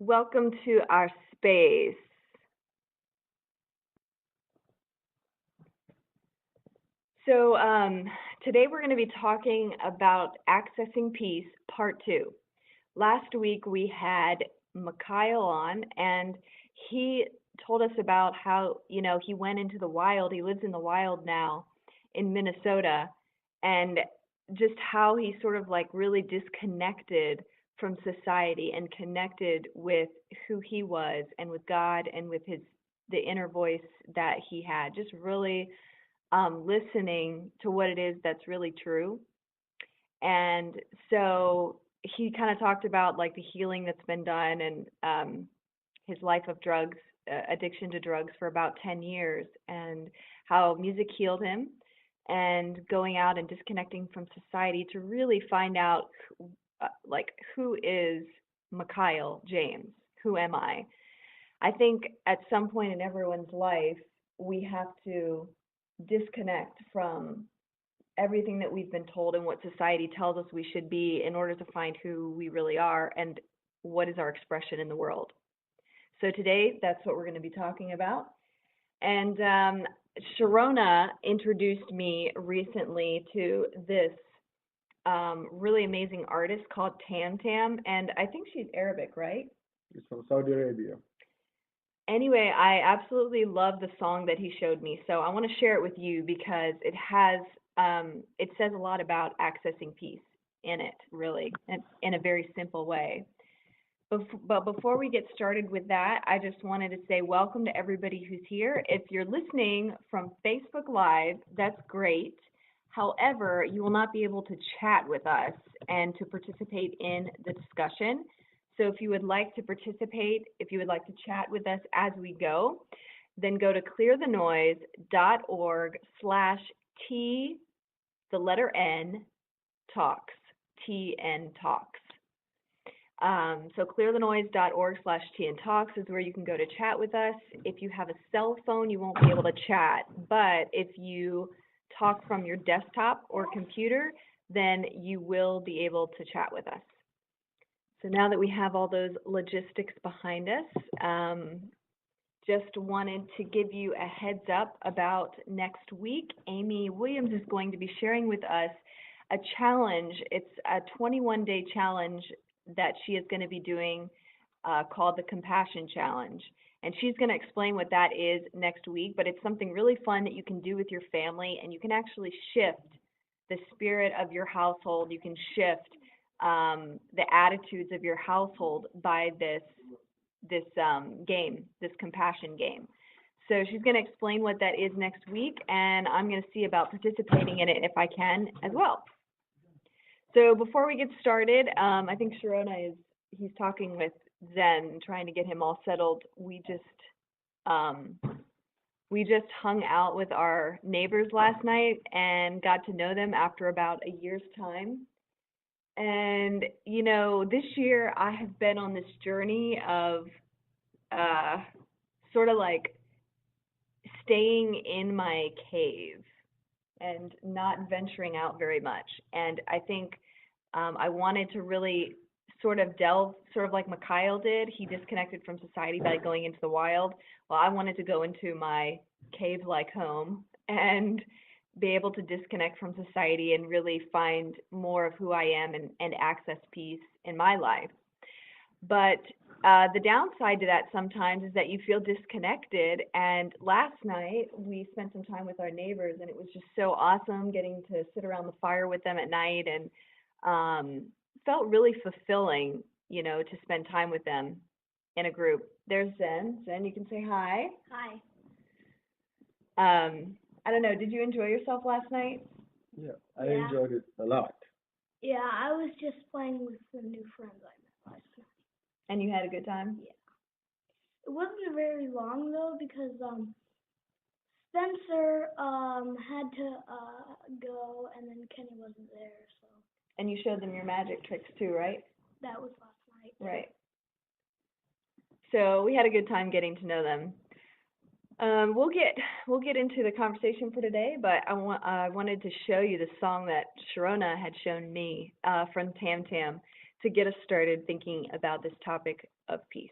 Welcome to our space. So, today we're going to be talking about accessing peace, part two. Last week we had Mikhail on, and he told us about how, he went into the wild. He lives in the wild now in Minnesota, and just how he sort of like really disconnected from society and connected with who he was and with God and with the inner voice that he had. Just really listening to what it is that's really true. And so he kind of talked about like the healing that's been done and his life of drugs, addiction to drugs for about 10 years, and how music healed him, and going out and disconnecting from society to really find out like who is Mikhail James? Who am I? I think at some point in everyone's life, we have to disconnect from everything that we've been told and what society tells us we should be in order to find who we really are and what is our expression in the world. So today, that's what we're going to be talking about. And Sharona introduced me recently to this really amazing artist called Tam Tam, and I think she's Arabic, right? It's from Saudi Arabia. Anyway, I absolutely love the song that he showed me, so I want to share it with you because it says a lot about accessing peace in it, really, in a very simple way. But before we get started with that, I just wanted to say welcome to everybody who's here. If you're listening from Facebook Live, that's great. However, you will not be able to chat with us and to participate in the discussion. So if you would like to participate, if you would like to chat with us as we go, then go to clearthenoise.org/T, the letter N, talks, TN talks. So clearthenoise.org/TN talks is where you can go to chat with us. If you have a cell phone, you won't be able to chat, but if you talk from your desktop or computer, then you will be able to chat with us. So now that we have all those logistics behind us, just wanted to give you a heads up about next week. Amy Williams is going to be sharing with us a challenge. It's a 21-day challenge that she is going to be doing called the Compassion Challenge. And she's going to explain what that is next week, but it's something really fun that you can do with your family, and you can actually shift the spirit of your household. You can shift the attitudes of your household by this game, this compassion game. So she's going to explain what that is next week, and I'm going to see about participating in it if I can as well. So before we get started, I think he's talking with Zen, trying to get him all settled. We just hung out with our neighbors last night and got to know them after about a year's time. And, this year I have been on this journey of sort of like staying in my cave and not venturing out very much. And I think I wanted to really sort of delve, sort of like Mikhail did. He disconnected from society by going into the wild. Well, I wanted to go into my cave-like home and be able to disconnect from society and really find more of who I am and access peace in my life. But the downside to that sometimes is that you feel disconnected. And last night we spent some time with our neighbors, and it was just so awesome getting to sit around the fire with them at night, and felt really fulfilling, to spend time with them in a group. There's Zen. Zen, you can say hi. Hi. I don't know, did you enjoy yourself last night? Yeah, I enjoyed it a lot. Yeah, I was just playing with some new friends I met last night. And you had a good time? Yeah. It wasn't very long though because Spencer had to go, and then Kenny wasn't there, so. And you showed them your magic tricks too, right? That was last night. Right. So we had a good time getting to know them. We'll get into the conversation for today, but I wanted to show you the song that Sharona had shown me from Tam Tam. to get us started thinking about this topic of peace.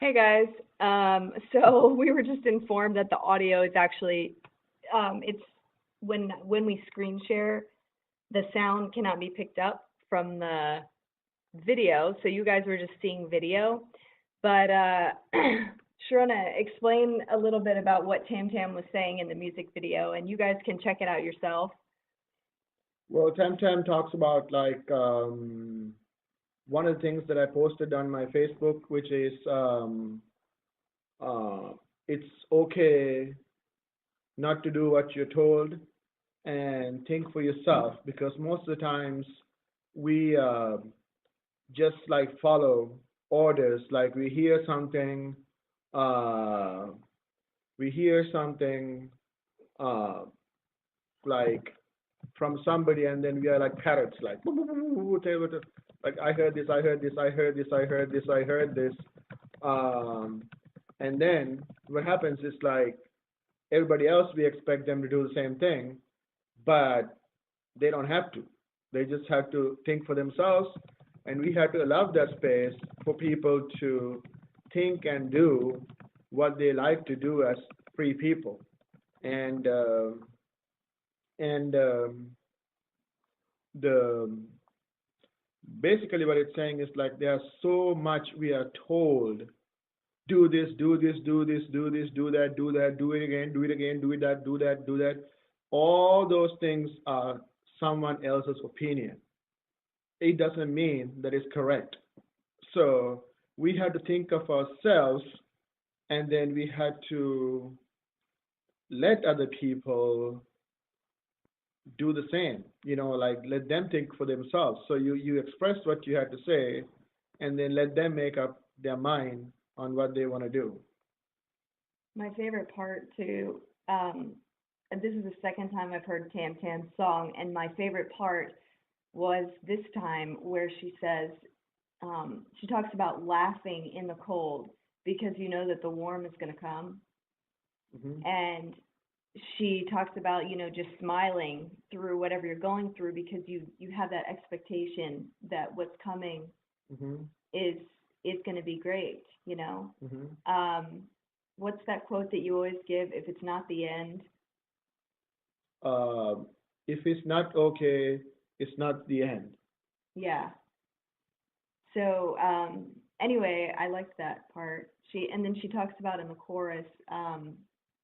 Hey guys, so we were just informed that the audio is actually, it's when we screen share, the sound cannot be picked up from the video, so you guys were just seeing video. But Sharona, explain a little bit about what Tam Tam was saying in the music video, and you guys can check it out yourself. Well, Tam Tam talks about like one of the things that I posted on my Facebook, which is it's okay not to do what you're told and think for yourself, because most of the times we just like follow orders. Like we hear something, uh, uh, like from somebody, and then we are like parrots, like like I heard this, I heard this, I heard this, I heard this, I heard this, and then what happens is like everybody else, we expect them to do the same thing, but they don't have to. They just have to think for themselves, and we have to allow that space for people to think and do what they like to do as free people. And and the basically what it's saying is like there's so much we are told: do this, do this, do this, do this, do that, do that, do it again, do it again, do it that, do that, do that. All those things are someone else's opinion. It doesn't mean that it's correct. So we had to think of ourselves, and then we had to let other people do the same. Like let them think for themselves. So you express what you had to say, and then let them make up their mind on what they want to do. My favorite part too, and this is the second time I've heard Tam Tam's song, and my favorite part was this time where she says, she talks about laughing in the cold because you know that the warm is going to come. Hmm. And she talks about, just smiling through whatever you're going through because you have that expectation that what's coming Hmm. is going to be great, Hmm. What's that quote that you always give? If it's not the end. Uh, if it's not okay, it's not the end. Yeah. So anyway, I liked that part. And then she talks about in the chorus,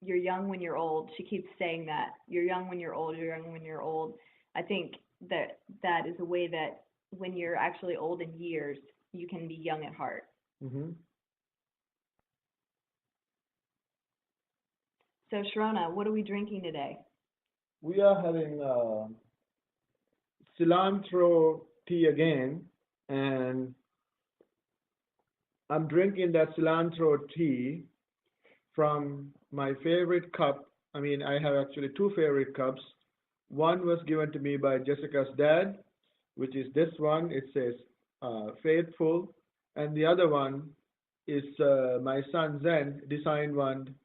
you're young when you're old. She keeps saying that. You're young when you're old, you're young when you're old. I think that is a way that when you're actually old in years, you can be young at heart. Hmm. So Sharona, what are we drinking today? We are having cilantro tea again, and I'm drinking that cilantro tea from my favorite cup. I mean, I have actually two favorite cups. One was given to me by Jessica's dad, which is this one. It says faithful. And the other one is my son Zen designed one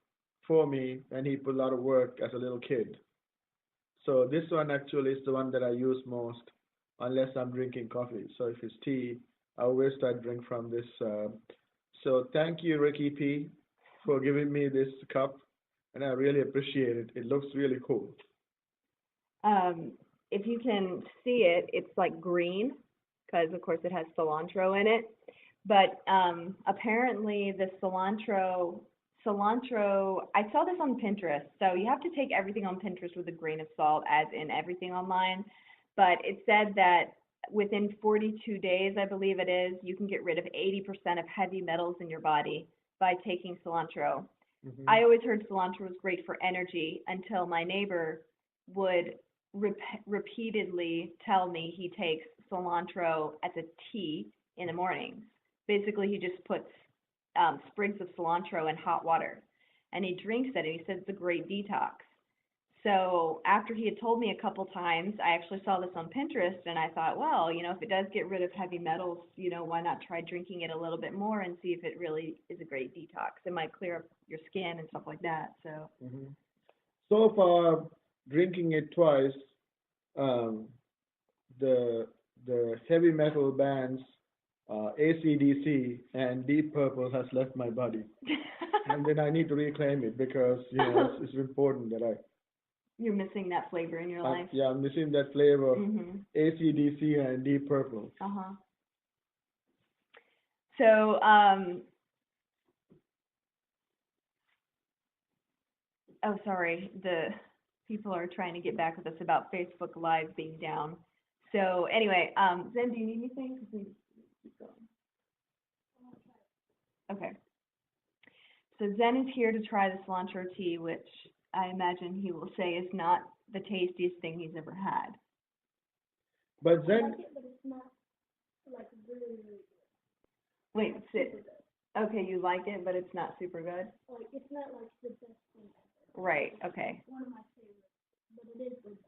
for me, and he put a lot of work as a little kid. So this one actually is the one that I use most, unless I'm drinking coffee. So if it's tea, I always start drink from this. So thank you, Ricky P, for giving me this cup, and I really appreciate it. It looks really cool. If you can see it, it's like green because, of course, it has cilantro in it. But apparently, the cilantro, I saw this on Pinterest. So you have to take everything on Pinterest with a grain of salt, as in everything online. But it said that within 42 days, I believe it is, you can get rid of 80% of heavy metals in your body by taking cilantro. Hmm. I always heard cilantro was great for energy until my neighbor would repeatedly tell me he takes cilantro as a tea in the mornings. Basically, he just puts sprigs of cilantro in hot water, and he drinks it, and he says it's a great detox. So after he had told me a couple times, I actually saw this on Pinterest, and I thought, well, if it does get rid of heavy metals, why not try drinking it a little bit more and see if it really is a great detox? It might clear up your skin and stuff like that. So. Hmm. So far, drinking it twice, um, the heavy metal bands, AC/DC and Deep Purple has left my body, and then I need to reclaim it because it's important that You're missing that flavor in your life. yeah, I'm missing that flavor of Mhm. AC/DC and Deep Purple. Uh-huh. So, oh, sorry, the people are trying to get back with us about Facebook Live being down. So anyway, Zen, do you need anything? 'Cause we keep going. Okay. So Zen is here to try the cilantro tea, which I imagine he will say is not the tastiest thing he's ever had. But I then, like it, but it's not like really, really good. Wait, Not sit. super good. Okay, you like it, but it's not super good? Like it's not like the best thing ever. Right, okay. It's one of my favorites, but it is good.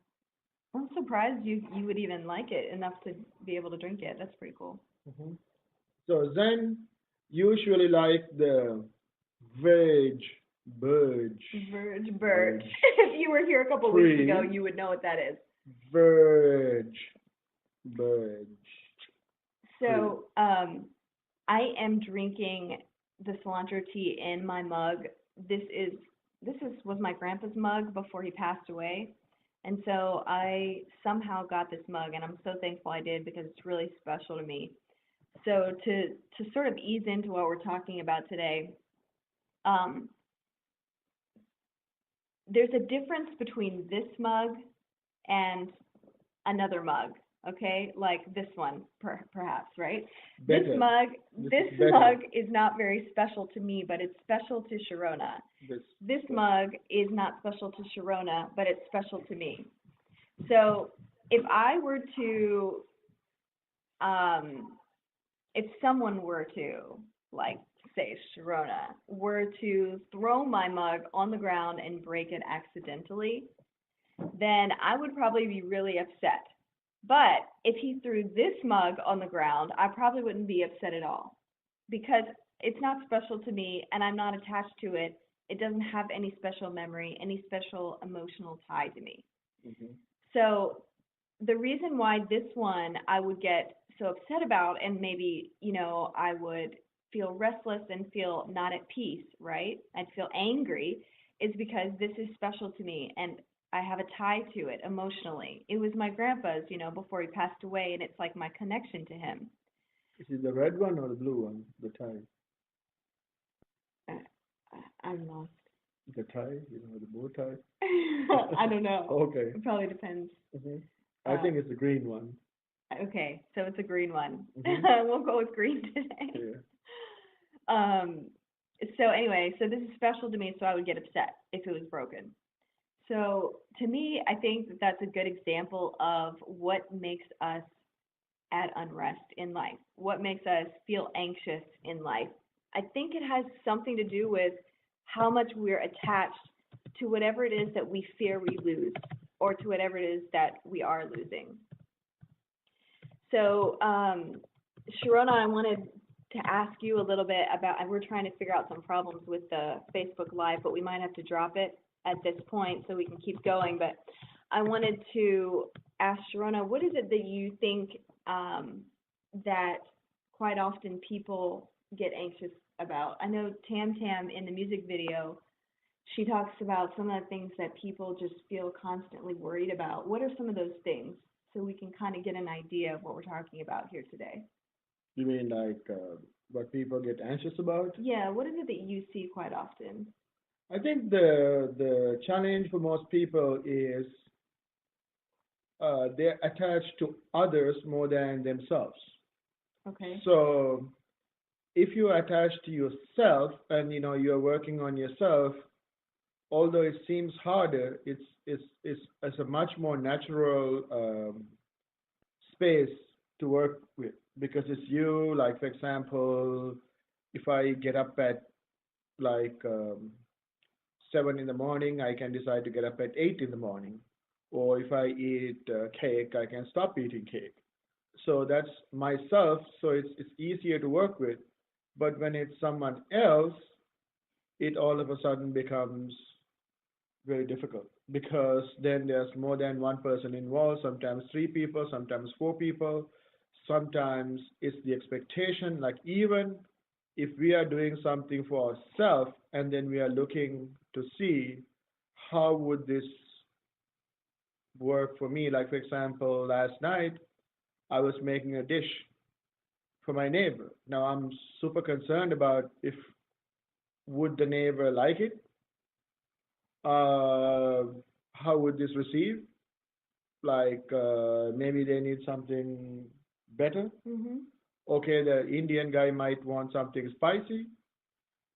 I'm surprised you would even like it enough to be able to drink it. That's pretty cool. mhm. So Zen usually like the veg, birch, Birch. If you were here a couple weeks ago, tree, you would know what that is. veg, birch. So, I am drinking the cilantro tea in my mug. Was my grandpa's mug before he passed away. And so I somehow got this mug, and I'm so thankful I did because it's really special to me. So to sort of ease into what we're talking about today, um, there's a difference between this mug and another mug, okay? Like this one, perhaps, right? This Better. mug, This this is better. mug is not very special to me, but it's special to Sharona. This mug is not special to Sharona, but it's special to me. So if I were to, if someone were to, like, say Sharona, were to throw my mug on the ground and break it accidentally, then I would probably be really upset. But if he threw this mug on the ground, I probably wouldn't be upset at all because it's not special to me and I'm not attached to it. It doesn't have any special memory, any special emotional tie to me. Mhm. So the reason why this one I would get so upset about and maybe, I would feel restless and feel not at peace, right? I'd feel angry is because this is special to me and I have a tie to it emotionally. It was my grandpa's, before he passed away, and it's like my connection to him. Is it the red one or the blue one? The tie. I'm lost. The tie, the bow tie. I don't know. Okay. It probably depends. Mhm. I think it's the green one. Okay, so it's a green one. Mhm. We'll go with green today. Yeah. So anyway, so this is special to me, so I would get upset if it was broken. So to me, I think that that's a good example of what makes us at unrest in life, what makes us feel anxious in life. I think it has something to do with how much we're attached to whatever it is that we fear we lose or to whatever it is that we are losing. So, Sharona, I wanted to ask you a little bit about, and we're trying to figure out some problems with the Facebook Live, but we might have to drop it at this point so we can keep going. But I wanted to ask Sharona, what is it that you think that quite often people get anxious about? I know Tam Tam in the music video, she talks about some of the things that people just feel constantly worried about. What are some of those things so we can kind of get an idea of what we're talking about here today? You mean like what people get anxious about? Yeah, what is it that you see quite often? I think the challenge for most people is they're attached to others more than themselves. Okay. So if you're attached to yourself and you're working on yourself, although it seems harder, it's a much more natural space to work with because it's you. Like for example, if I get up at like 7 in the morning, I can decide to get up at 8 in the morning. Or if I eat cake, I can stop eating cake. So that's myself, so it's easier to work with. But when it's someone else, it all of a sudden becomes very difficult because then there's more than one person involved, sometimes three people, sometimes four people. Sometimes it's the expectation, like even if we are doing something for ourselves and then we are looking to see how would this work for me. Like for example, last night I was making a dish for my neighbor. Now I'm super concerned about if would the neighbor like it, uh, how would this receive? Like maybe they need something better. Mhm. Okay, the Indian guy might want something spicy.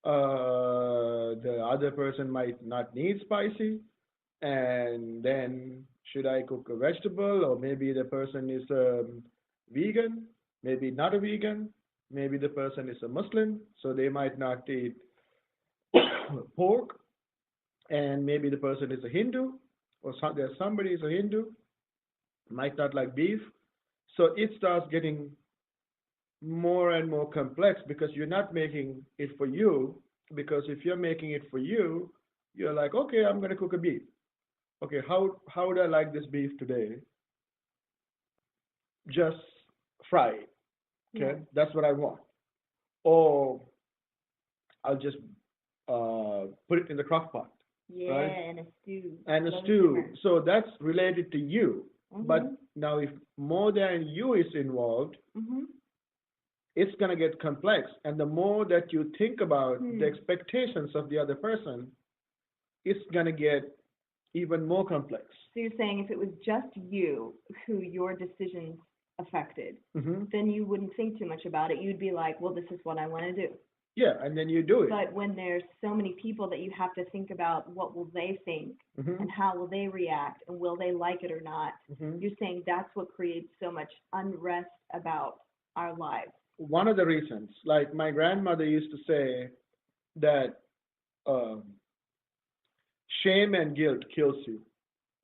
The other person might not need spicy. And then should I cook a vegetable, or maybe the person is vegan, maybe not a vegan, maybe the person is a Muslim, so they might not eat pork, and maybe the person is a Hindu, or there's somebody is a Hindu, might not like beef. So it starts getting more and more complex because you're not making it for you. Because if you're making it for you, you're like, okay, I'm gonna cook a beef. Okay, how would I like this beef today? Just fry it. Yeah. Okay, that's what I want. Or I'll just put it in the crock pot, Yeah, right? and a stew. And a Let it stew. simmer. So that's related to you. But Mhm. now, if more than you is involved, Mhm. it's gonna get complex. And the more that you think about the Hmm. expectations of the other person, it's gonna get even more complex. So you're saying if it was just you who your decisions affected, Hmm. then you wouldn't think too much about it. You'd be like, well, this is what I want to do. Yeah, and then you do it. But when there's so many people that you have to think about what will they think Hmm. and how will they react and will they like it or not, Hmm. you're saying that's what creates so much unrest about our lives. One of the reasons, like my grandmother used to say that um, shame and guilt kills you.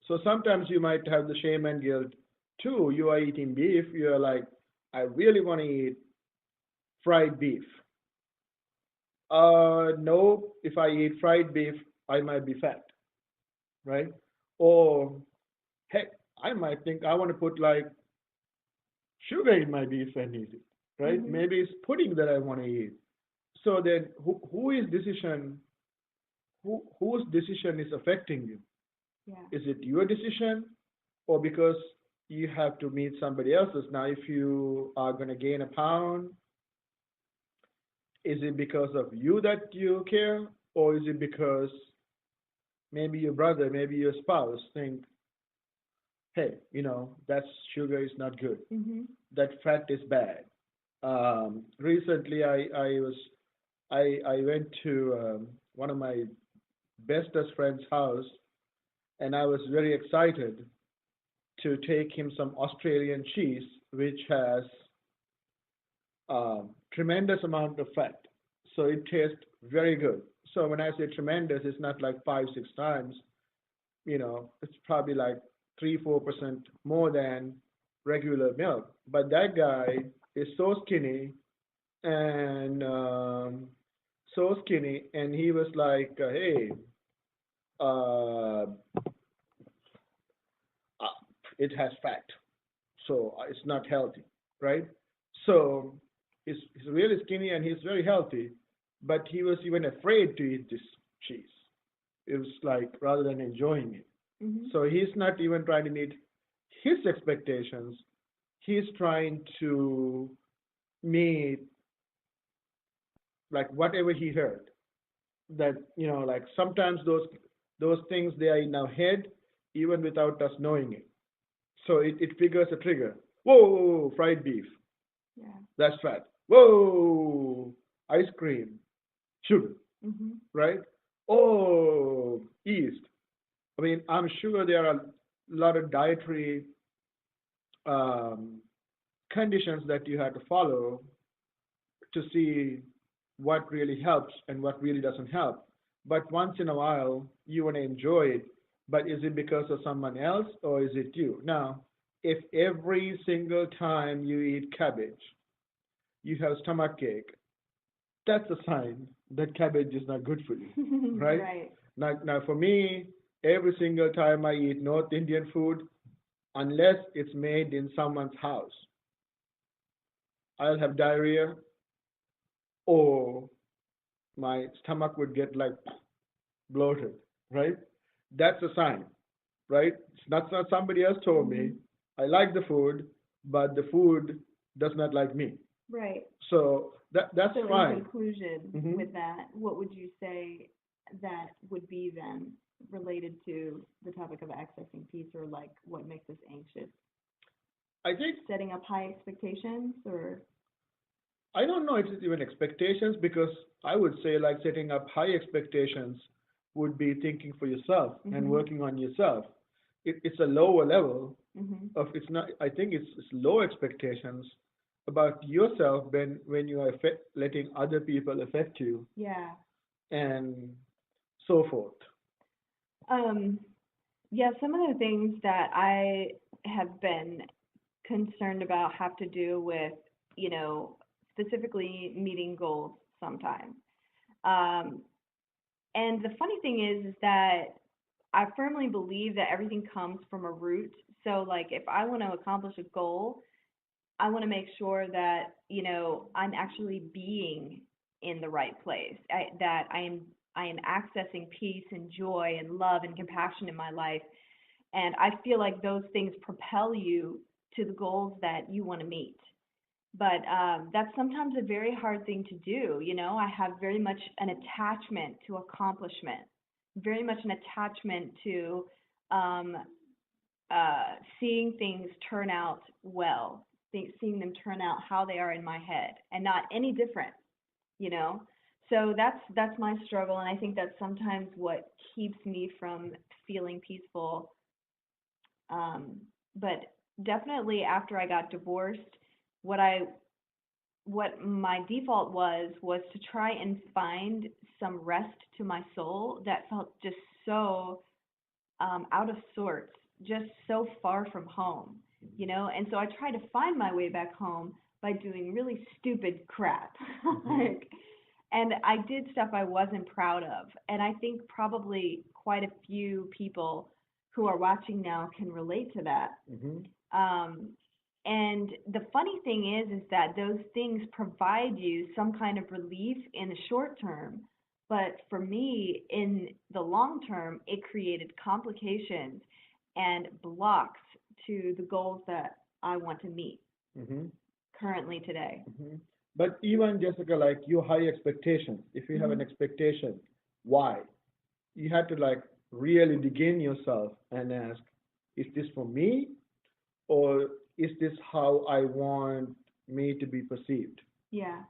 So sometimes you might have the shame and guilt too. You are eating beef, you're like, I really want to eat fried beef. No, if I eat fried beef, I might be fat, right? Or heck, I might think I want to put like sugar in my beef and eat it, right? Mhm. Maybe it's pudding that I want to eat. So then, who is decision? Whose decision is affecting you? Yeah. Is it your decision, or because you have to meet somebody else's? Now, if you are going to gain a pound, is it because of you that you care, or is it because maybe your brother, maybe your spouse think, hey, that sugar is not good, Mhm. that fat is bad. Recently, I went to one of my bestest friend's house, and I was very excited to take him some Australian cheese, which has tremendous amount of fat. So it tastes very good. So when I say tremendous, it's not like five, six times. It's probably like 3, 4% more than regular milk. But that guy is and so skinny, and he was like, "Hey, uh, uh, it has fat, so it's not healthy, right?" So he's really skinny and he's very healthy, but he was even afraid to eat this cheese. It was like rather than enjoying it. Mhm. So he's not even trying to meet his expectations. He's trying to meet like whatever he heard. That like sometimes those things they are in our head even without us knowing it. So it triggers a trigger. Whoa, fried beef. Yeah. That's fat. Whoa, ice cream, sugar, Mhm. right? Oh, yeast. I mean, I'm sure there are a lot of dietary um, conditions that you had to follow to see what really helps and what really doesn't help. But once in a while, you want to enjoy it. But is it because of someone else or is it you? Now, if every single time you eat cabbage, you have stomach ache, that's a sign that cabbage is not good for you, right? Right. Now for me, every single time I eat North Indian food, unless it's made in someone's house, I'll have diarrhea or my stomach would get like bloated, right? That's a sign, right? It's not somebody else told me. Mhm. I like the food, but the food does not like me. Right. So that's So in fine. conclusion, Hmm. with that, what would you say that would be then related to the topic of accessing peace, or like what makes us anxious? I think Setting up high expectations, or I don't know if it's even expectations because I would say like setting up high expectations would be thinking for yourself and mhm, working on yourself. It's a lower level mhm, of it's not. I think it's low expectations about yourself when you are letting other people affect you yeah. and so forth. Um, yeah, some of the things that I have been concerned about have to do with, you know, specifically meeting goals sometimes. Um, and the funny thing is that I firmly believe that everything comes from a root. So, like, if I want to accomplish a goal, I want to make sure that, you know, I'm actually being in the right place. That I am accessing peace and joy and love and compassion in my life. And I feel like those things propel you to the goals that you want to meet. But that's sometimes a very hard thing to do. You know, I have very much an attachment to accomplishment, very much an attachment to um, seeing things turn out well, seeing them turn out how they are in my head, and not any different. You know, so that's my struggle, and I think that's sometimes what keeps me from feeling peaceful. Um, but definitely after I got divorced, what I what my default was to try and find some rest to my soul that felt just so out of sorts, just so far from home, you know? And so I tried to find my way back home by doing really stupid crap. Hmm. Like, and I did stuff I wasn't proud of. And I think probably quite a few people who are watching now can relate to that. Hmm. Um, and the funny thing is that those things provide you some kind of relief in the short term. But for me, in the long term, it created complications and blocks to the goals that I want to meet Hmm. currently today. Hmm. But even Jessica, like your high expectations, if you have an Hmm. expectation, why? You had to like really dig in yourself and ask, is this for me or is this how I want me to be perceived? Yeah.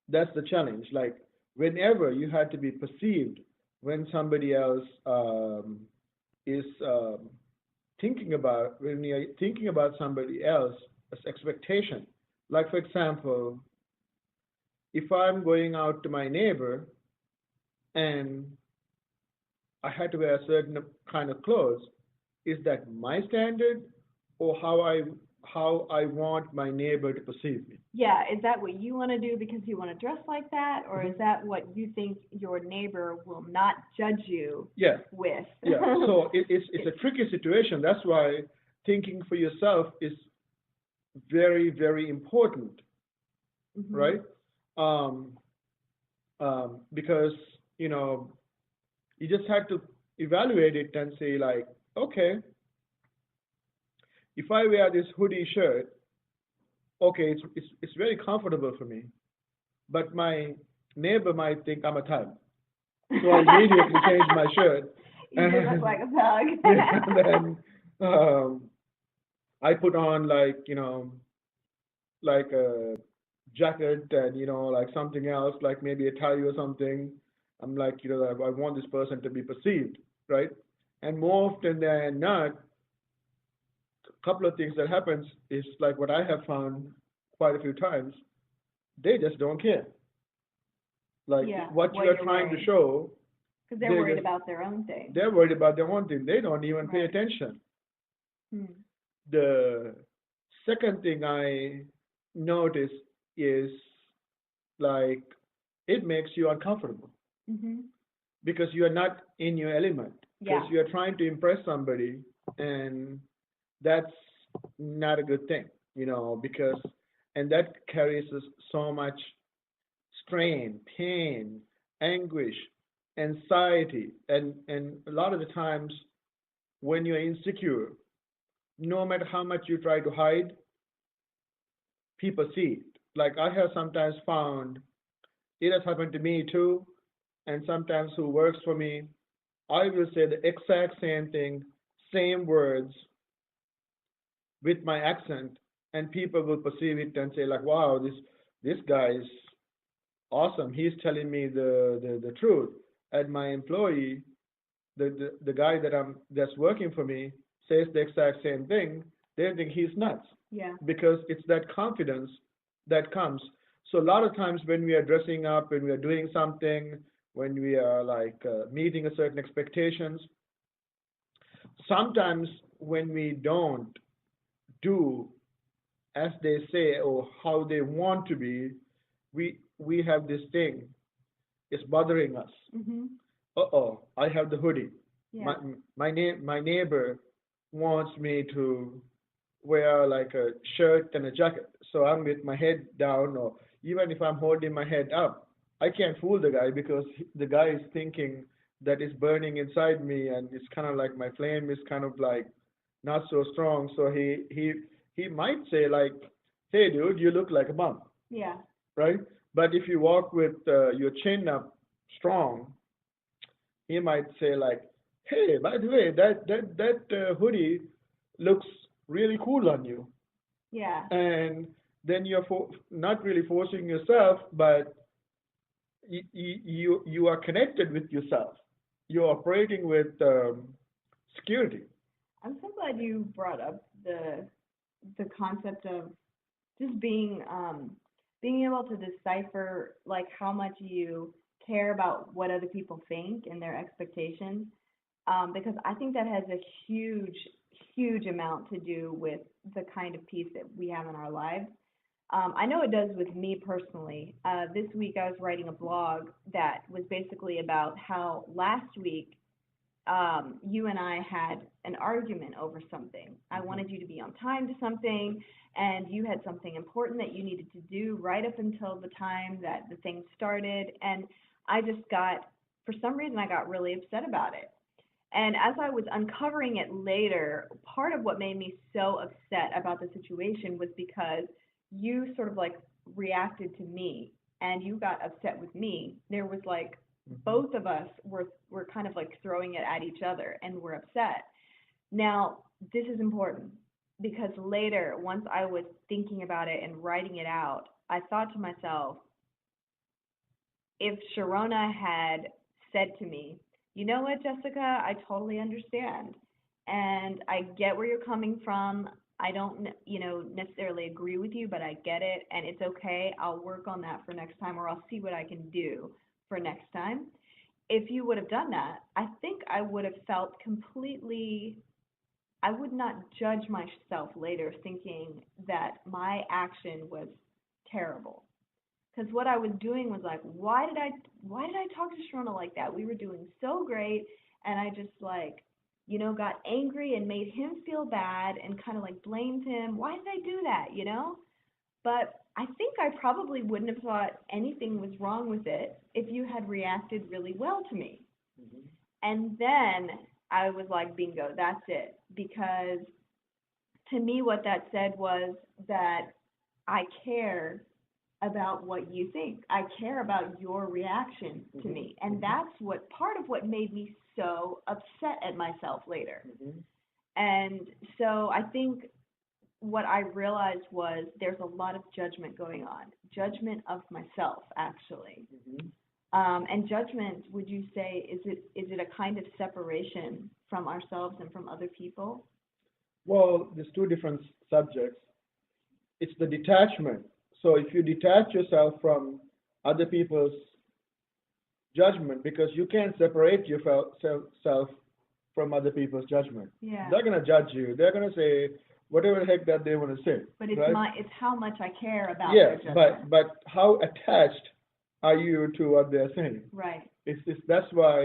That's the challenge. Like whenever you had to be perceived when somebody else is when you're thinking about somebody else as expectation. Like for example, if I'm going out to my neighbor and I had to wear a certain kind of clothes, is that my standard or how I want my neighbor to perceive me? Yeah, is that what you want to do because you want to dress like that, or is Hmm. that what you think your neighbor will not judge you Yeah, with? yeah. So it's a tricky situation. That's why thinking for yourself is very, very important, Mhm. right? Um, because you know you just had to evaluate it and say like, okay, if I wear this hoodie shirt, okay, it's very comfortable for me, but my neighbor might think I'm a thug, so I immediately change my shirt, You do look and like a thug. then I put on like like a jacket and like something else, like maybe a tie or something. I'm like I want this person to be perceived, right? And more often than not, a couple of things that happens is like what I have found. quite a few times, they just don't care. Like Yeah, what what you are you're trying to wearing. show, Because they're they worried just about their own thing. they're worried about their own thing. They don't even pay Right. attention. Hmm. The second thing I notice is like it makes you uncomfortable Mhm. because you are not in your element because Yeah. you are trying to impress somebody, and that's not a good thing, because and that carries us so much strain, pain, anguish, anxiety, and a lot of the times when you're insecure, no matter how much you try to hide, people see it. Like I have sometimes found it has happened to me too, and sometimes who works for me, I will say the exact same thing, same words with my accent, and people will perceive it and say like, "Wow, this guy is awesome. He's telling me the truth." And my employee, the guy that's working for me, says the exact same thing. They think he's nuts Yeah. because it's that confidence that comes. So a lot of times when we are dressing up, when we are doing something, when we are like meeting a certain expectations, sometimes when we don't do as they say or how they want to be, we have this thing. It's bothering us. Mhm. Uh-oh, I have the hoodie. Yeah. My neighbor wants me to wear like a shirt and a jacket. So I'm with my head down, or even if I'm holding my head up, I can't fool the guy because the guy is thinking that it's burning inside me, and it's kind of like my flame is kind of like not so strong. So he might say like, "Hey, dude, you look like a bum," Yeah. right? But if you walk with your chin up strong, he might say like, "Hey, by the way, that hoodie looks really cool on you," Yeah. and then you're not really forcing yourself, but you are connected with yourself. You're operating with security. I'm so glad you brought up the concept of just being able to decipher like how much you care about what other people think and their expectations, because I think that has a huge amount to do with the kind of peace that we have in our lives. I know it does with me personally. This week I was writing a blog that was basically about how last week you and I had an argument over something. I wanted you to be on time to something, and you had something important that you needed to do right up until the time that the thing started. And I just got, for some reason, I got really upset about it. And as I was uncovering it later, part of what made me so upset about the situation was because you sort of like reacted to me and you got upset with me. There was like both of us were kind of like throwing it at each other and were upset. Now, this is important because later, once I was thinking about it and writing it out, I thought to myself, if Sharona had said to me, "You know what, Jessica, I totally understand. And I get where you're coming from. I don't, necessarily agree with you, but I get it, and it's okay. I'll work on that for next time, or I'll see what I can do for next time." If you would have done that, I think I would have felt completely, I would not judge myself later thinking that my action was terrible. Because what I was doing was like, why did I talk to Sharona like that? We were doing so great, and I just like, got angry and made him feel bad and kind of like blamed him. Why did I do that? But I think I probably wouldn't have thought anything was wrong with it if you had reacted really well to me. Mhm. And then I was like, bingo, that's it. Because to me, what that said was that I care about what you think. I care about your reaction to Mhm. me. And that's what part of what made me so upset at myself later. Mhm. And so I think what I realized was there's a lot of judgment going on, judgment of myself, actually. Mhm. And judgment, would you say, is it a kind of separation from ourselves and from other people? Well, there's two different subjects. it's the detachment. So if you detach yourself from other people's judgment, because you can't separate yourself from other people's judgment. Yeah. They're gonna judge you. They're gonna say whatever the heck that they want to say. But it's right? it's how much I care about Yes, their judgment. but how attached are you to what they're saying? Right. It's that's why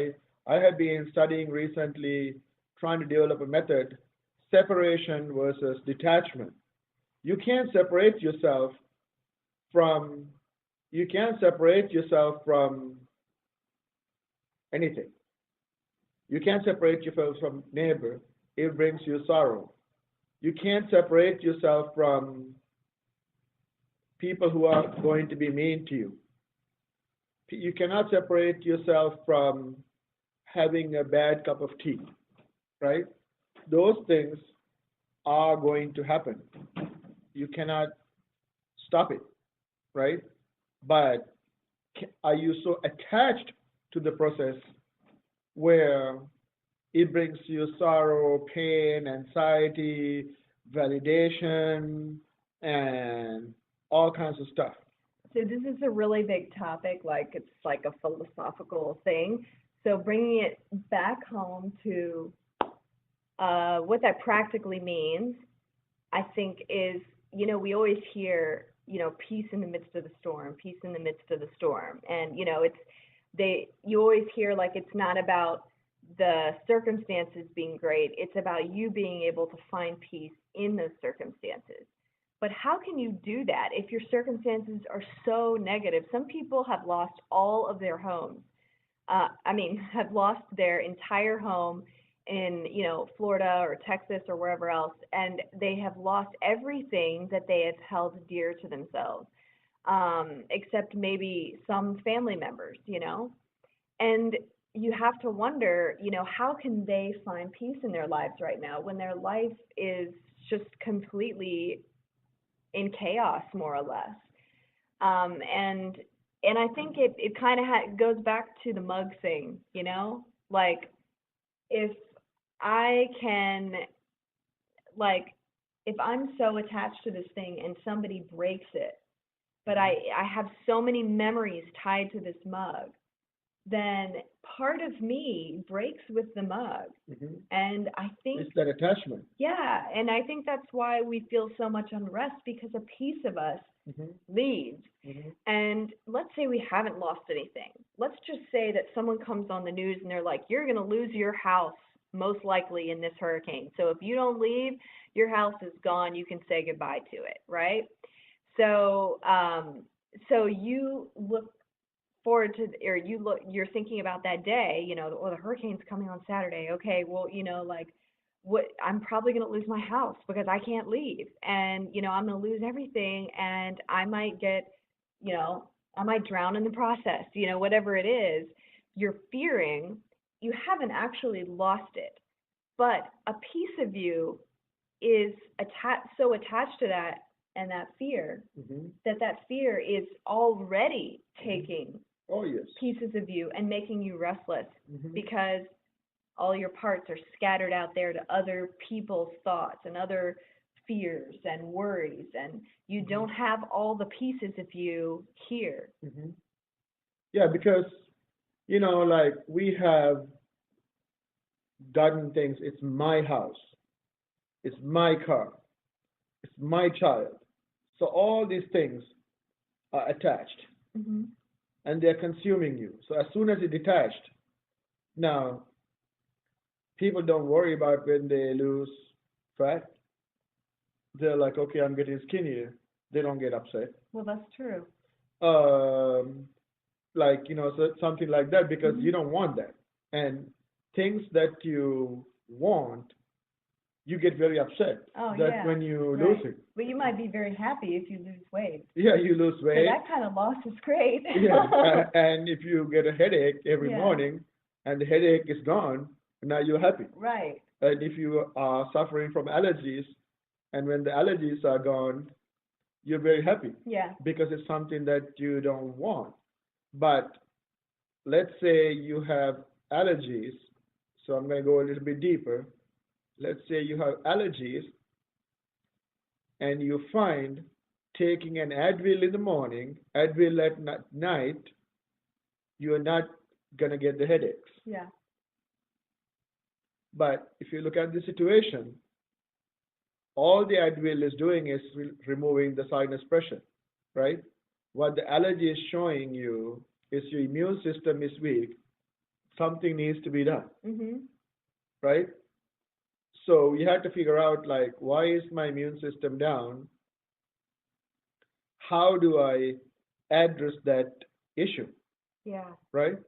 I have been studying recently, trying to develop a method, separation versus detachment. You can't separate yourself from you can't separate yourself from anything. You can't separate yourself from neighbor. It brings you sorrow. You can't separate yourself from people who are going to be mean to you. You cannot separate yourself from having a bad cup of tea, right? Those things are going to happen. You cannot stop it, right? But are you so attached to the process where it brings you sorrow, pain, anxiety, validation, and all kinds of stuff? So this is a really big topic, like it's like a philosophical thing. So bringing it back home to what that practically means, I think is, we always hear, peace in the midst of the storm, peace in the midst of the storm. And, you always hear like it's not about the circumstances being great, it's about you being able to find peace in those circumstances. But how can you do that if your circumstances are so negative? Some people have lost all of their homes. Have lost their entire home in, Florida or Texas or wherever else, and they have lost everything that they have held dear to themselves, except maybe some family members. And you have to wonder, how can they find peace in their lives right now when their life is just completely in chaos, more or less. And I think it kind of goes back to the mug thing. Like if I can, like, if I'm so attached to this thing and somebody breaks it, but I have so many memories tied to this mug, then part of me breaks with the mug. Mm-hmm. And I think it's that attachment. Yeah, and I think that's why we feel so much unrest, because a piece of us Mm-hmm. leaves. Mm-hmm. And let's say we haven't lost anything. Let's just say that someone comes on the news and they're like, you're going to lose your house most likely in this hurricane. So if you don't leave, your house is gone. You can say goodbye to it, right? So so you look forward to, or you're thinking about that day, the hurricane's coming on Saturday. Okay, well, like, what, I'm probably going to lose my house because I can't leave, and I'm going to lose everything, and I might get, I might drown in the process, whatever it is you're fearing. You haven't actually lost it, but a piece of you is so attached to that and that fear, Mm-hmm. that fear is already taking Oh yes. pieces of you and making you restless, Mm-hmm. because all your parts are scattered out there to other people's thoughts and other fears and worries, and you Mm-hmm. don't have all the pieces of you here. Mm-hmm. Yeah, because like we have gotten things. It's my house. It's my car. It's my child. So all these things are attached, Mm-hmm. and they're consuming you. So as soon as you're detached, now people don't worry about when they lose fat. They're like, okay, I'm getting skinnier. They don't get upset. Well, that's true. Um, like so something like that, because Mm-hmm. you don't want that, and things that you want, you get very upset Oh, that yeah. when you Right. lose it. But you might be very happy if you lose weight. Yeah, you lose So weight. that kind of loss is great. Yeah, and if you get a headache every Yeah. morning and the headache is gone, now you're happy. Right. And if you are suffering from allergies, and when the allergies are gone, you're very happy Yeah. because it's something that you don't want. But let's say you have allergies, so I'm going to go a little bit deeper. Let's say you have allergies and you find taking an Advil in the morning, Advil at night, you're not going to get the headaches. Yeah. But if you look at the situation, all the Advil is doing is removing the sinus pressure, right? What the allergy is showing you is your immune system is weak. Something needs to be done, right? So you have to figure out like, why is my immune system down? How do I address that issue, Yeah. right?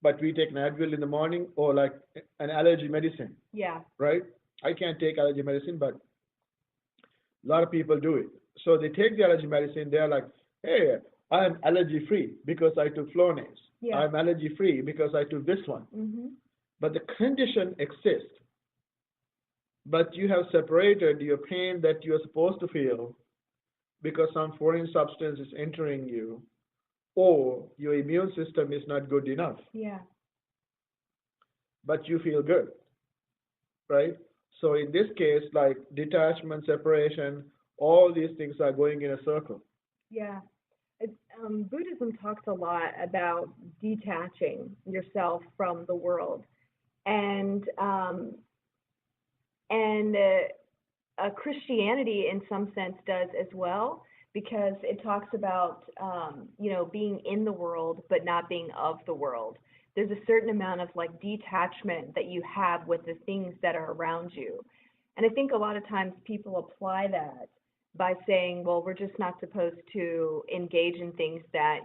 But we take an Advil in the morning or like an allergy medicine, Yeah. right? I can't take allergy medicine, but a lot of people do it. So they take the allergy medicine, they're like, hey, I'm allergy free because I took Flonase. Yeah. I'm allergy free because I took this one. But the condition exists. But you have separated your pain that you're supposed to feel because some foreign substance is entering you, or your immune system is not good enough. Yeah. But you feel good, right? So in this case, like detachment, separation, all these things are going in a circle. Yeah. Buddhism talks a lot about detaching yourself from the world, and Christianity, in some sense, does as well, because it talks about being in the world but not being of the world. There's a certain amount of like detachment that you have with the things that are around you, and I think a lot of times people apply that by saying, well, we're just not supposed to engage in things that,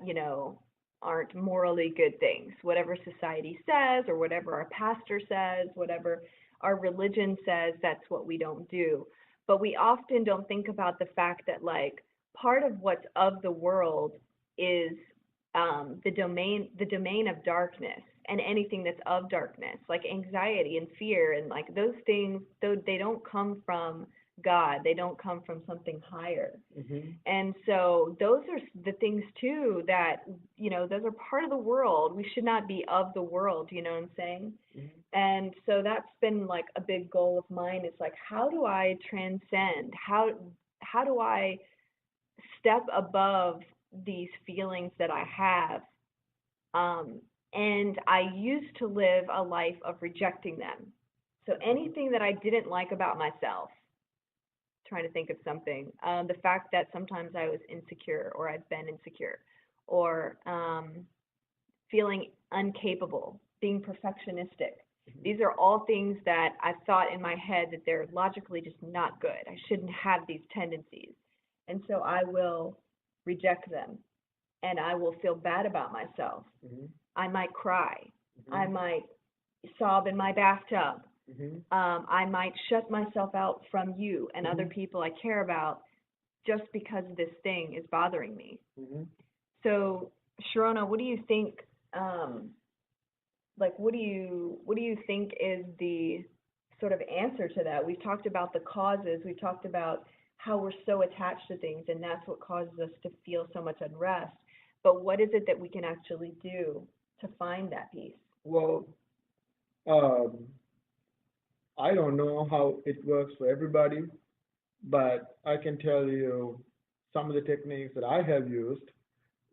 aren't morally good things. Whatever society says or whatever our pastor says, whatever our religion says, that's what we don't do. But we often don't think about the fact that, like, part of what's of the world is the domain of darkness, and anything that's of darkness, like anxiety and fear, and like those things, though they don't come from God, they don't come from something higher. And so those are the things too that, those are part of the world. We should not be of the world, you know what I'm saying? And so that's been like a big goal of mine. It's like, how do I transcend? How do I step above these feelings that I have? And I used to live a life of rejecting them. So anything that I didn't like about myself, trying to think of something, the fact that sometimes I was insecure, or I've been insecure, or feeling incapable, being perfectionistic. These are all things that I've thought in my head that they're logically just not good. I shouldn't have these tendencies. And so I will reject them, and I will feel bad about myself. I might cry. I might sob in my bathtub. I might shut myself out from you and other people I care about just because this thing is bothering me. So, Sharona, what do you think? What do you think is the sort of answer to that? We've talked about the causes. We've talked about how we're so attached to things, and that's what causes us to feel so much unrest. But what is it that we can actually do to find that peace? Well, I don't know how it works for everybody, but I can tell you some of the techniques that I have used,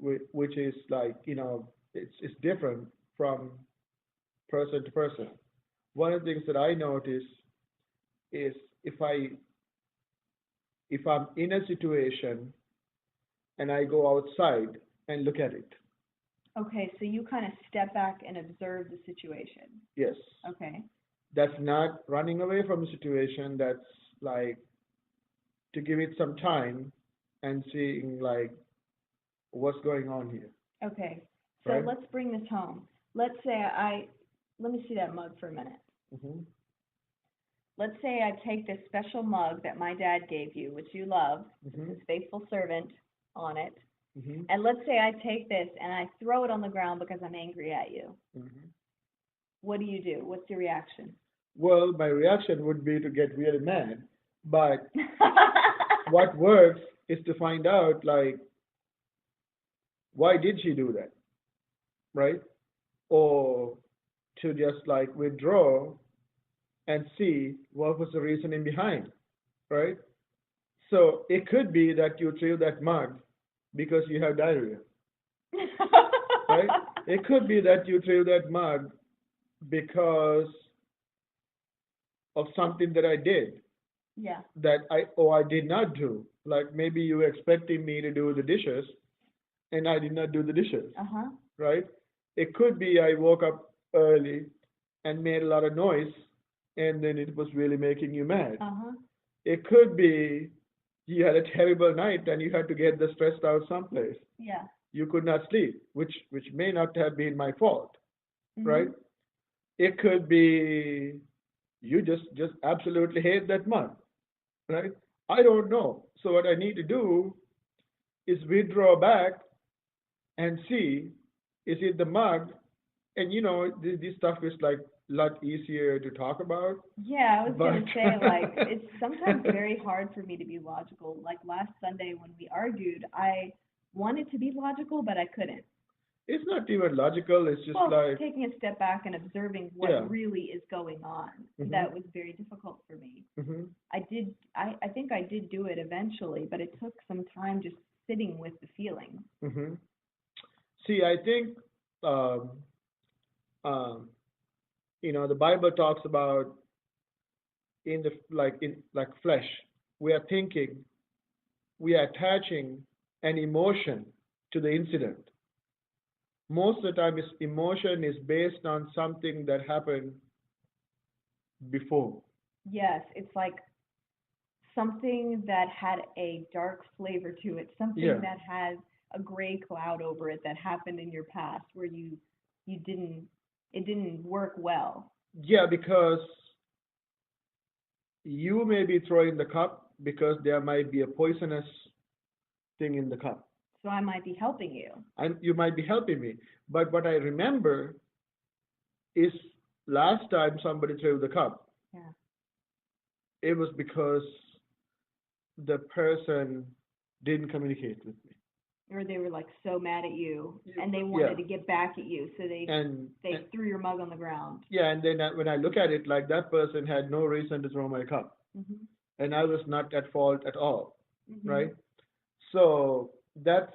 which is like, it's different from person to person. One of the things that I notice is if I'm in a situation and I go outside and look at it. Okay, so you kind of step back and observe the situation. Yes. Okay. That's not running away from the situation. That's like to give it some time and seeing like what's going on here. Okay. So right? let's bring this home. Let's say let me see that mug for a minute. Let's say I take this special mug that my dad gave you, which you love, his faithful servant on it. And let's say I take this and I throw it on the ground because I'm angry at you. What do you do? What's your reaction? Well, my reaction would be to get really mad. But what works is to find out, like, why did she do that? Right? Or to just, like, withdraw and see what was the reasoning behind. Right? So it could be that you threw that mug because you have diarrhea, right? It could be that you threw that mug because of something that I did Yeah. that I did not do. Like maybe you were expecting me to do the dishes and I did not do the dishes, Uh-huh. right? It could be I woke up early and made a lot of noise and then it was really making you mad. Uh-huh. It could be you had a terrible night and you had to get the stressed out someplace. Yeah. You could not sleep, which may not have been my fault, right? Mhm. It could be you just absolutely hate that mug, right? I don't know. So what I need to do is withdraw back and see, is it the mug? And this stuff is like a lot easier to talk about, Yeah, I was but gonna say, like, it's sometimes very hard for me to be logical. Like last Sunday when we argued, I wanted to be logical, but I couldn't. it's not even logical. It's just Well, like, taking a step back and observing yeah. what really is going on, Mhm. that was very difficult for me. Mhm. I think I did do it eventually, but it took some time just sitting with the feeling. Mhm. See, I think um, um, the Bible talks about in flesh, we are thinking, we are attaching an emotion to the incident. Most of the time, emotion is based on something that happened before. Yes, it's like something that had a dark flavor to it, something Yeah, that has a gray cloud over it that happened in your past where you didn't it didn't work well. yeah, because you may be throwing the cup because there might be a poisonous thing in the cup, So I might be helping you. and you might be helping me. But what I remember is last time somebody threw the cup, Yeah. it was because the person didn't communicate with me. Or they were like so mad at you and they Yeah, wanted to get back at you, so and they threw your mug on the ground. yeah, and then when I look at it, like that person had no reason to throw my cup, Mhm. and I was not at fault at all, Mhm. right? So that's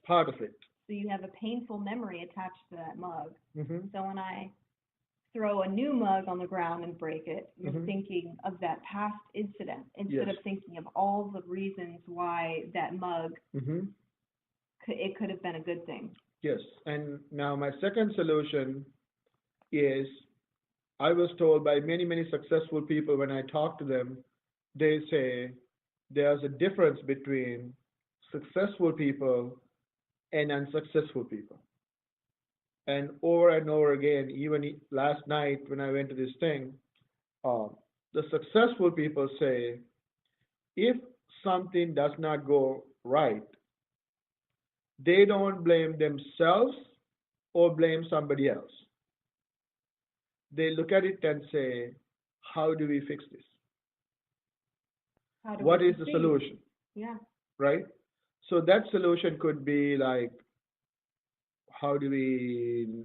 part of it. So you have a painful memory attached to that mug. Mhm. So when I throw a new mug on the ground and break it, you're Mhm. thinking of that past incident Yes. instead of thinking of all the reasons why that mug Mhm. it could have been a good thing. Yes. And now my second solution is I was told by many successful people when I talk to them, they say there's a difference between successful people and unsuccessful people. And over again, even last night when I went to this thing, uh, the successful people say if something does not go right, they don't blame themselves or blame somebody else. They look at it and say, how do we fix this? How do we What is the proceed? solution? Yeah. Right? So that solution could be like, how do we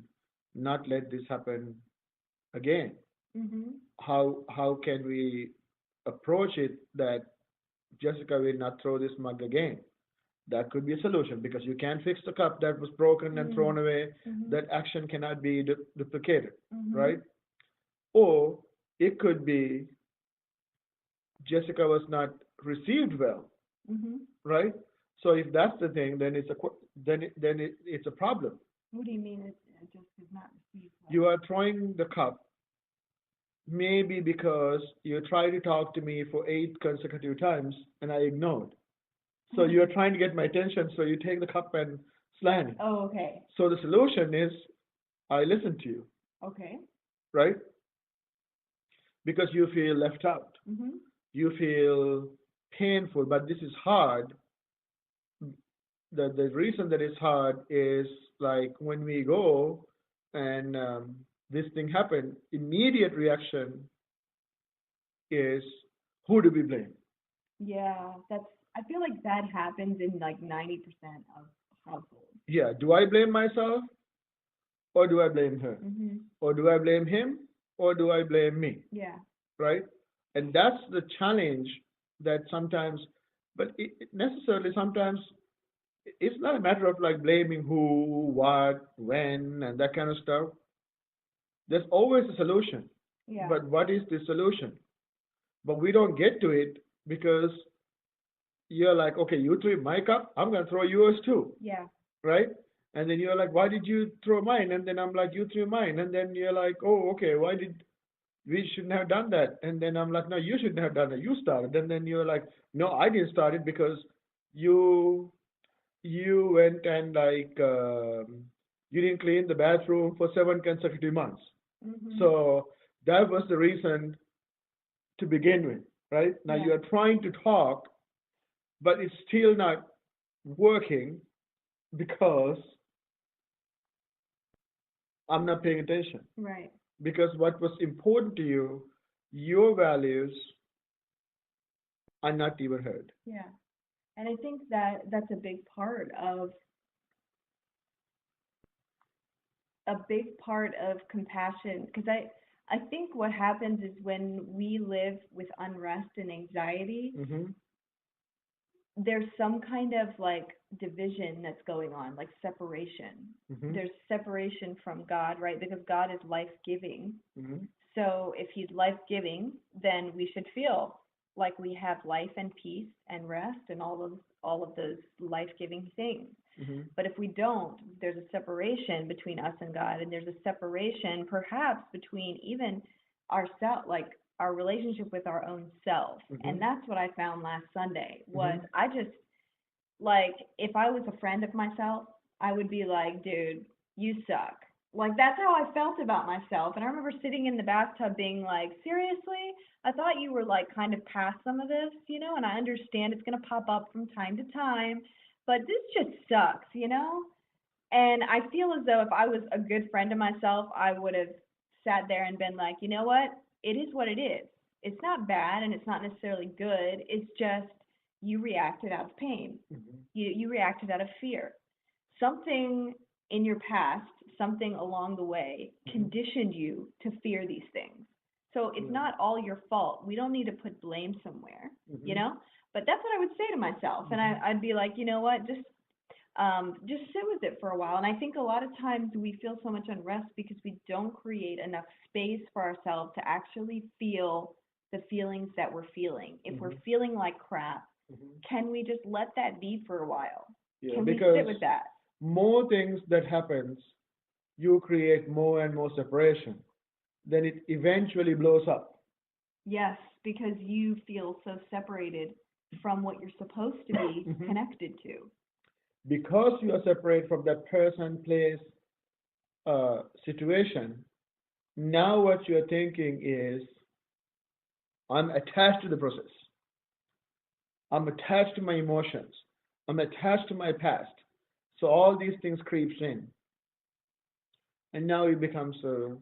not let this happen again? Mhm. How can we approach it that Jessica will not throw this mug again? That could be a solution because you can't fix the cup that was broken and thrown Mhm. away. Mhm. That action cannot be duplicated, right? Mhm. Or it could be Jessica was not received well, Mhm. right? So if that's the thing, then it's a problem. What do you mean it just is not received well? You are throwing the cup maybe because you tried to talk to me for 8 consecutive times and I ignored. So you're trying to get my attention, so you take the cup and slam it. Oh, okay. So the solution is I listen to you, Okay. right? Because you feel left out. Mhm. You feel painful, but this is hard. The reason that it's hard is like when we go and this thing happened, immediate reaction is who do we blame? Yeah, I feel like that happens in like 90% of households. Yeah, do I blame myself or do I blame her? Mhm. Or do I blame him or do I blame me? Yeah. Right? And that's the challenge that sometimes, but it necessarily sometimes it's not a matter of like blaming who, what, when, and that kind of stuff. There's always a solution. Yeah. But what is the solution? But we don't get to it because you're like, okay, you threw my cup, I'm gonna throw yours too, Yeah. right? And then you're like, why did you throw mine? And then I'm like, you threw mine. And then you're like, oh, okay, why did we shouldn't have done that? And then I'm like, no, you shouldn't have done that. You started. And then you're like, no, I didn't start it because you you went and like you didn't clean the bathroom for 7 consecutive months. Mhm. So that was the reason to begin with, right? Now Yeah. you are trying to talk, but it's still not working because I'm not paying attention. Right. Because what was important to you, your values are not even heard. Yeah. And I think that that's a big part of compassion, because I think what happens is when we live with unrest and anxiety, Hmm. there's some kind of like division that's going on, like separation. Hmm. There's separation from God, right? Because God is life-giving. Hmm. So if he's life-giving, then we should feel like we have life and peace and rest and all of those life-giving things. Hmm. But if we don't, there's a separation between us and God, and there's a separation perhaps between even ourself, like our relationship with our own self. Hmm. And that's what I found last Sunday was Hmm. I just like if I was a friend of myself, I would be like, dude, you suck. Like that's how I felt about myself. And I remember sitting in the bathtub being like, seriously? I thought you were like kind of past some of this, and I understand it's going to pop up from time to time, but this just sucks. And I feel as though if I was a good friend of myself, I would have sat there and been like, you know what? It is what it is. It's not bad and it's not necessarily good. It's just you reacted out of pain. Hmm. You reacted out of fear. Something in your past, something along the way Hmm. conditioned you to fear these things. So it's Yeah. not all your fault. We don't need to put blame somewhere, you Hmm. know? But that's what I would say to myself. And Hmm. I'd be like, you know what? Just sit with it for a while. And I think a lot of times we feel so much unrest because we don't create enough space for ourselves to actually feel the feelings that we're feeling. If we're Hmm. feeling like crap, Hmm. can we just let that be for a while? Yeah, Can we sit because with that? more things that happens, you create more and more separation. Then it eventually blows up. Yes, because you feel so separated from what you're supposed to be Hmm. connected to. Because you are separate from that person, place, situation. Now what you are thinking is, I'm attached to the process. I'm attached to my emotions. I'm attached to my past. So all these things creeps in, and now it becomes a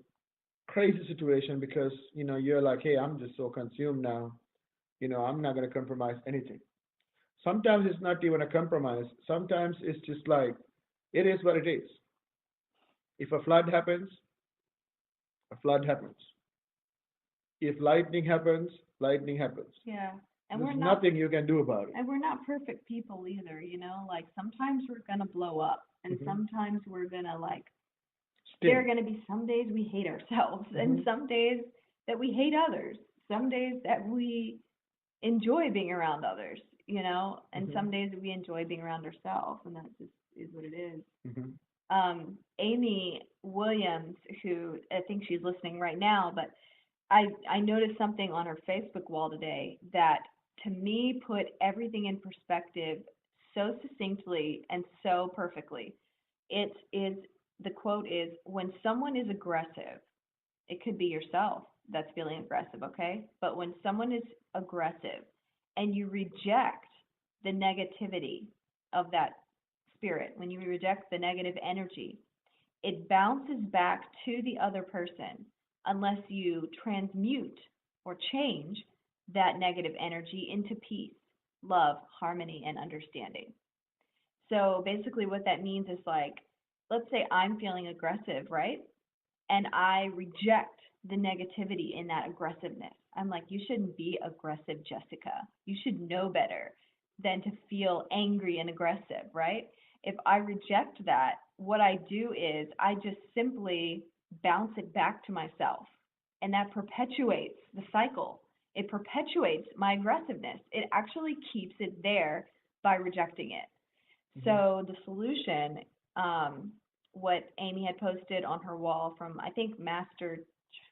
crazy situation because you're like, hey, I'm just so consumed now. I'm not going to compromise anything. Sometimes it's not even a compromise. Sometimes it's just like it is what it is. If a flood happens, a flood happens. If lightning happens, lightning happens. Yeah. And There's we're not nothing you can do about it. and we're not perfect people either. Like sometimes we're gonna blow up and Hmm. sometimes we're gonna like there are Sting. gonna be some days we hate ourselves and Hmm. some days that we hate others. Some days that we enjoy being around others, and Hmm. some days that we enjoy being around ourselves and that just is what it is. Hmm. Amy Williams, who I think she's listening right now, but I noticed something on her Facebook wall today that to me put everything in perspective so succinctly and so perfectly. It is the quote is when someone is aggressive, it could be yourself that's feeling aggressive, okay? But when someone is aggressive and you reject the negativity of that spirit, when you reject the negative energy, it bounces back to the other person unless you transmute or change that negative energy into peace, love, harmony, and understanding. So basically, what that means is like, let's say I'm feeling aggressive, right? And I reject the negativity in that aggressiveness. I'm like, you shouldn't be aggressive, Jessica. You should know better than to feel angry and aggressive, right? If I reject that, what I do is I just simply bounce it back to myself. And that perpetuates the cycle. It perpetuates my aggressiveness. It actually keeps it there by rejecting it. So the solution, what Amy had posted on her wall from, I think, Master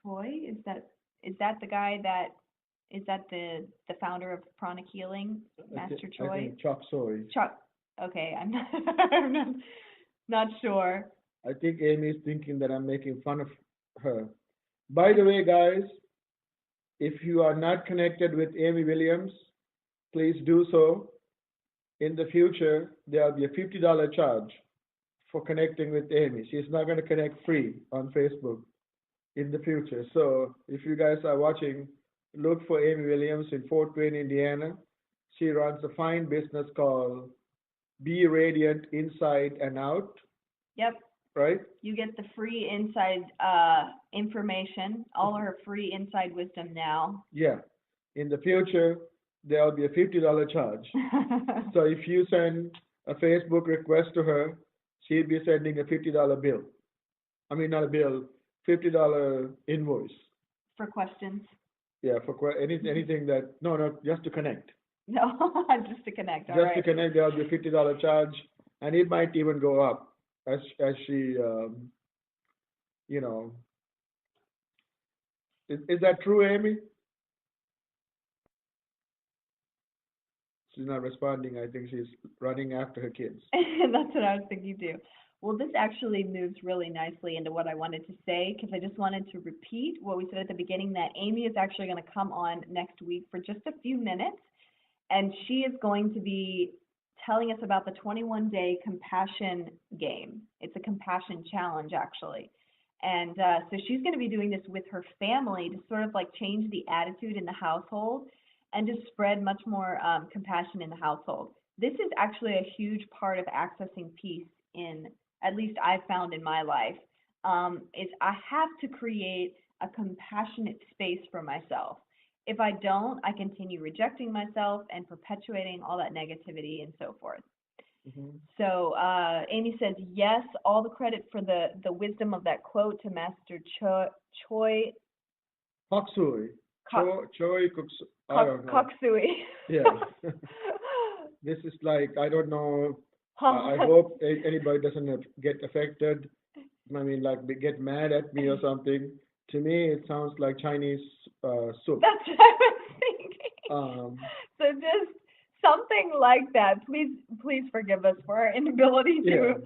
Choi, is that the guy that is that the founder of Pranic Healing, Master I Choi? think Chop Suey. Chuck. Okay, I'm not, I'm not sure. I think Amy is thinking that I'm making fun of her. By the way, guys, if you are not connected with Amy Williams, please do so. In the future, there'll be a $50 charge for connecting with Amy. She's not going to connect free on Facebook in the future. So if you guys are watching, look for Amy Williams in Fort Wayne, Indiana. She runs a fine business called Be Radiant Inside and Out, Yep, right? you get the free inside information, all her free inside wisdom now. Yeah. In the future, there'll be a $50 charge. So if you send a Facebook request to her, she'll be sending a $50 bill. I mean, not a bill, $50 invoice. For questions. Yeah, for anything that, no, just to connect. No, just to connect. All Just right. to connect, there'll be a $50 charge, and it might even go up as she, you know. Is that true, Amy? She's not responding. I think she's running after her kids. That's what I was thinking too. Well, this actually moves really nicely into what I wanted to say because I just wanted to repeat what we said at the beginning that Amy is actually going to come on next week for just a few minutes, and she is going to be telling us about the 21-day compassion game. It's a compassion challenge, actually. And so she's going to be doing this with her family to sort of like change the attitude in the household and just spread much more compassion in the household. This is actually a huge part of accessing peace in, at least I've found in my life, is I have to create a compassionate space for myself. If I don't, I continue rejecting myself and perpetuating all that negativity and so forth. So Amy says, yes, all the credit for the wisdom of that quote to Master Choi Koksui. Choi Koksui. I don't know. Koksui. Yeah. This is like, I don't know. I hope anybody doesn't get affected. I mean, like, get mad at me or something. To me, it sounds like Chinese soup. That's what I was thinking. So just something like that. Please forgive us for our inability to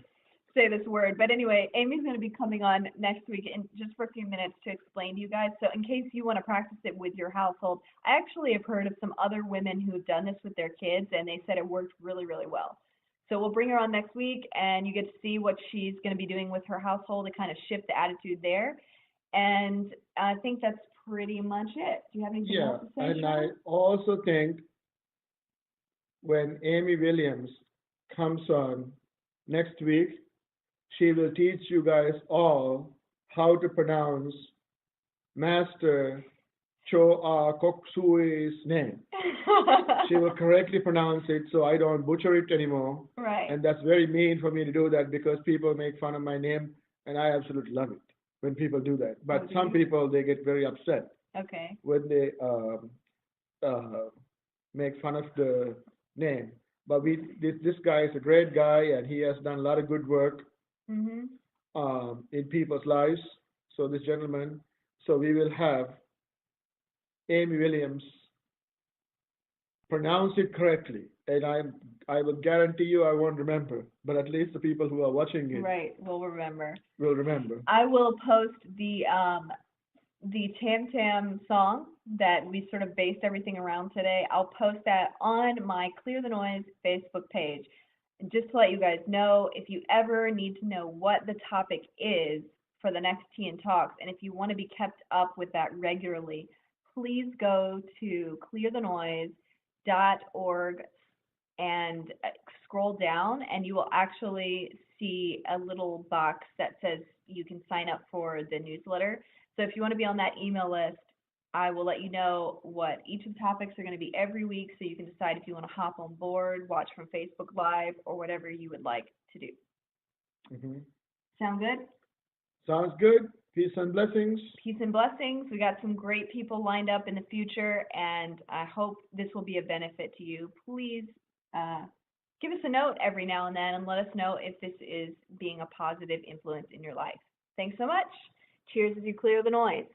say this word. But anyway, Amy's going to be coming on next week in just for a few minutes to explain to you guys. So in case you want to practice it with your household, I actually have heard of some other women who have done this with their kids, and they said it worked really, really well. So we'll bring her on next week, and you get to see what she's going to be doing with her household to kind of shift the attitude there. And I think that's pretty much it. Do you have anything else to say? And Shirona? I also think when Amy Williams comes on next week, she will teach you guys all how to pronounce Master Cho Koksui's name. She will correctly pronounce it so I don't butcher it anymore. Right. And that's very mean for me to do that because people make fun of my name, and I absolutely love it when people do that. But some people, they get very upset when they make fun of the name. But this guy is a great guy, and he has done a lot of good work in people's lives. So this gentleman, so we will have Amy Williams pronounce it correctly, and I will guarantee you I won't remember, but at least the people who are watching it will remember. I will post the Tam Tam song that we sort of based everything around today. I'll post that on my Clear the Noise Facebook page. And just to let you guys know, if you ever need to know what the topic is for the next Tea and Talks, and if you want to be kept up with that regularly, please go to clearthenoise.org and scroll down, and you will actually see a little box that says you can sign up for the newsletter. So if you want to be on that email list, I will let you know what each of the topics are going to be every week, so you can decide if you want to hop on board, watch from Facebook Live, or whatever you would like to do. Mhm. Sound good? Sounds good. Peace and blessings. Peace and blessings. We got some great people lined up in the future, and I hope this will be a benefit to you. Please give us a note every now and then and let us know if this is being a positive influence in your life. Thanks so much. Cheers as you clear the noise.